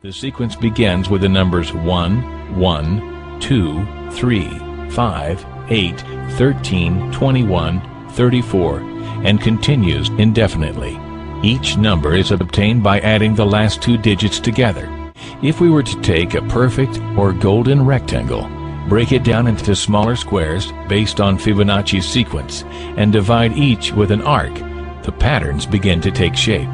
The sequence begins with the numbers 1, 1, 2, 3, 5, 8, 13, 21, 34, and continues indefinitely. Each number is obtained by adding the last two digits together. If we were to take a perfect or golden rectangle, break it down into smaller squares based on Fibonacci's sequence, and divide each with an arc, the patterns begin to take shape.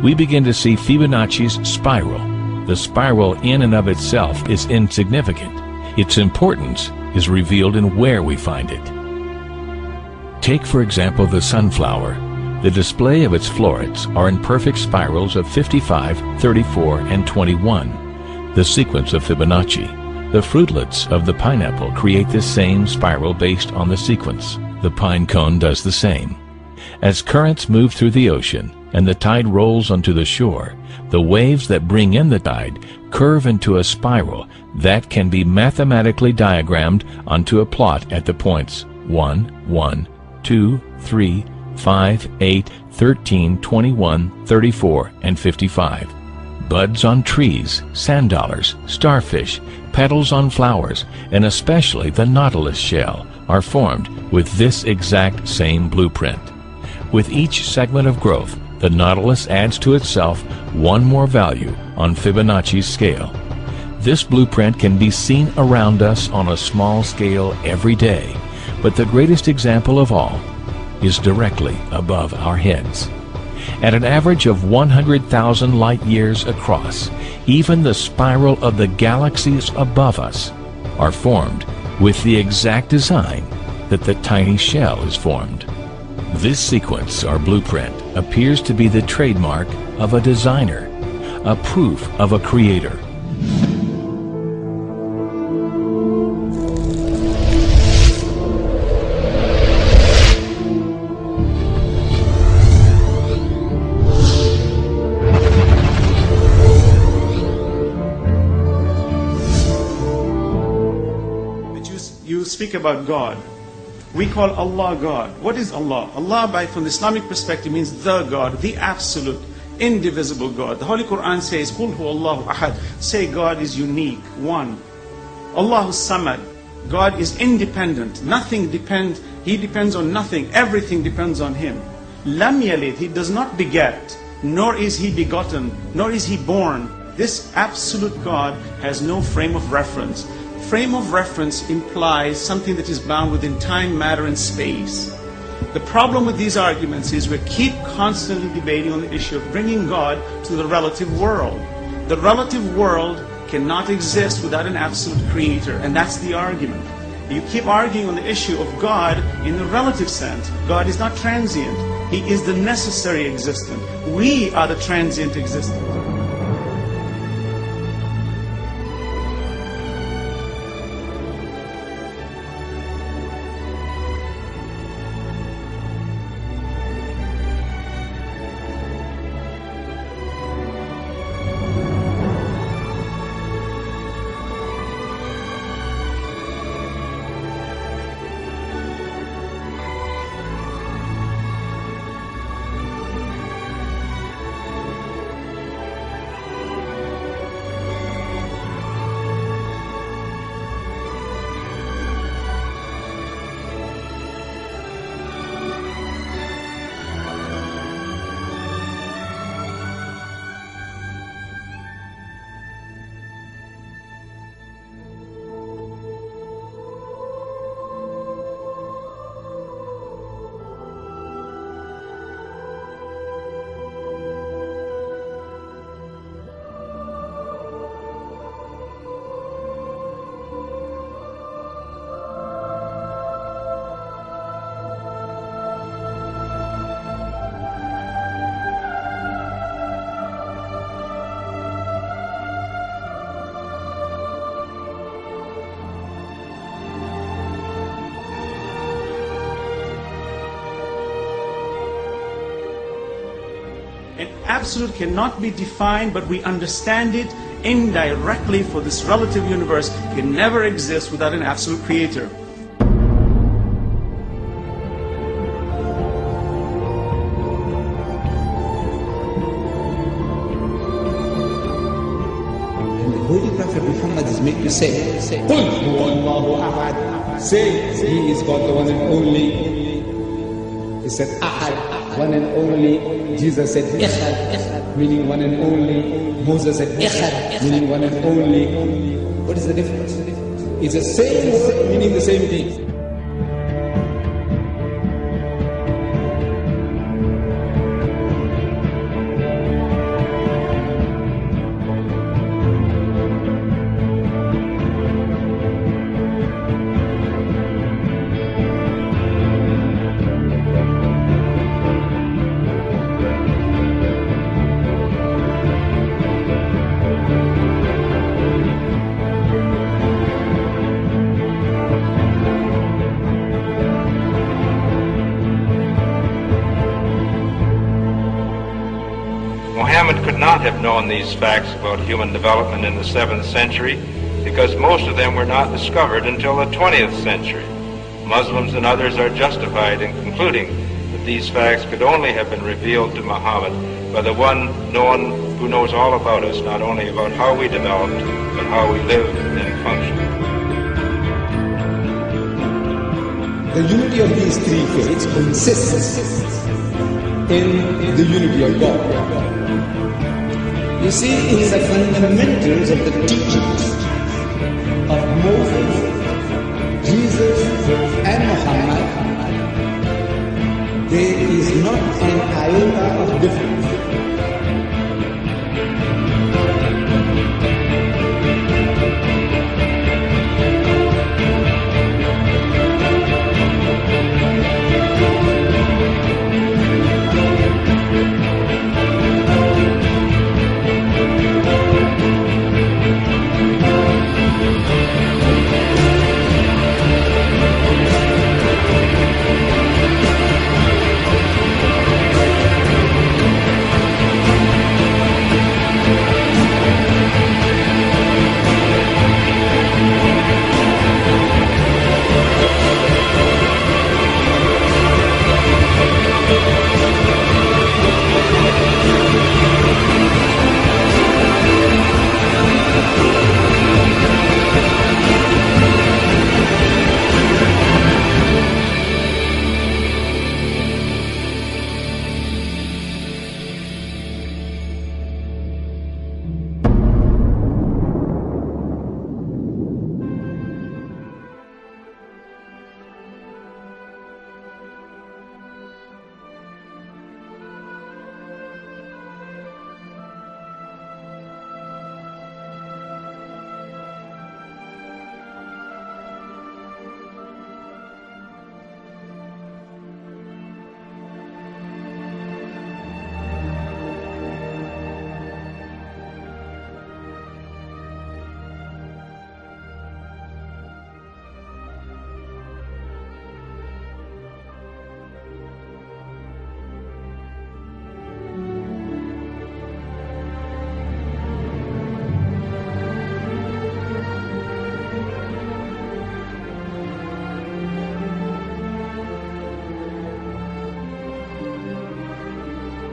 We begin to see Fibonacci's spiral. The spiral in and of itself is insignificant. Its importance is revealed in where we find it. Take, for example, the sunflower. The display of its florets are in perfect spirals of 55, 34, and 21, the sequence of Fibonacci. The fruitlets of the pineapple create the same spiral based on the sequence. The pine cone does the same. As currents move through the ocean and the tide rolls onto the shore, the waves that bring in the tide curve into a spiral that can be mathematically diagrammed onto a plot at the points 1, 1, 2, 3, 5, 8, 13, 21, 34, and 55. Buds on trees, sand dollars, starfish, petals on flowers, and especially the nautilus shell are formed with this exact same blueprint. With each segment of growth, the nautilus adds to itself one more value on Fibonacci's scale. This blueprint can be seen around us on a small scale every day, but the greatest example of all is directly above our heads. At an average of 100,000 light years across, even the spiral of the galaxies above us are formed with the exact design that the tiny shell is formed. This sequence or blueprint appears to be the trademark of a designer, a proof of a creator. You speak about God. We call Allah God. What is Allah? Allah, from the Islamic perspective, means the God, the absolute, indivisible God. The Holy Quran says, Qul hu Allahu ahad. Say God is unique, one. Allahu samad. God is independent. Nothing depends. He depends on nothing. Everything depends on Him. Lam yalid. He does not beget, nor is He begotten, nor is He born. This absolute God has no frame of reference. Frame of reference implies something that is bound within time, matter, and space. The problem with these arguments is we keep constantly debating on the issue of bringing God to the relative world. The relative world cannot exist without an absolute creator, and that's the argument. You keep arguing on the issue of God in the relative sense. God is not transient. He is the necessary existent. We are the transient existent. Absolute cannot be defined, but we understand it indirectly, for this relative universe can never exist without an absolute creator. Holy Prophet Muhammad is made to say, قُلْ هُوَ اللَّهُ أَحَدٌ. Say, He is God, the one and only. He said, Ahad, one and only. Jesus said, Echad, meaning one and only. Moses said, Echad, meaning one and only. What is the difference? It's the same word, meaning the same thing. Muhammad could not have known these facts about human development in the 7th century because most of them were not discovered until the 20th century. Muslims and others are justified in concluding that these facts could only have been revealed to Muhammad by the one who knows all about us, not only about how we developed, but how we live and function. The unity of these three faiths consists in the unity of God. You see, in the fundamentals of the teachings of Moses, Jesus, and Muhammad, there is not an iota of difference.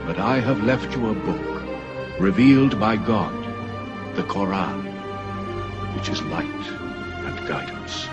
But I have left you a book, revealed by God, the Quran, which is light and guidance.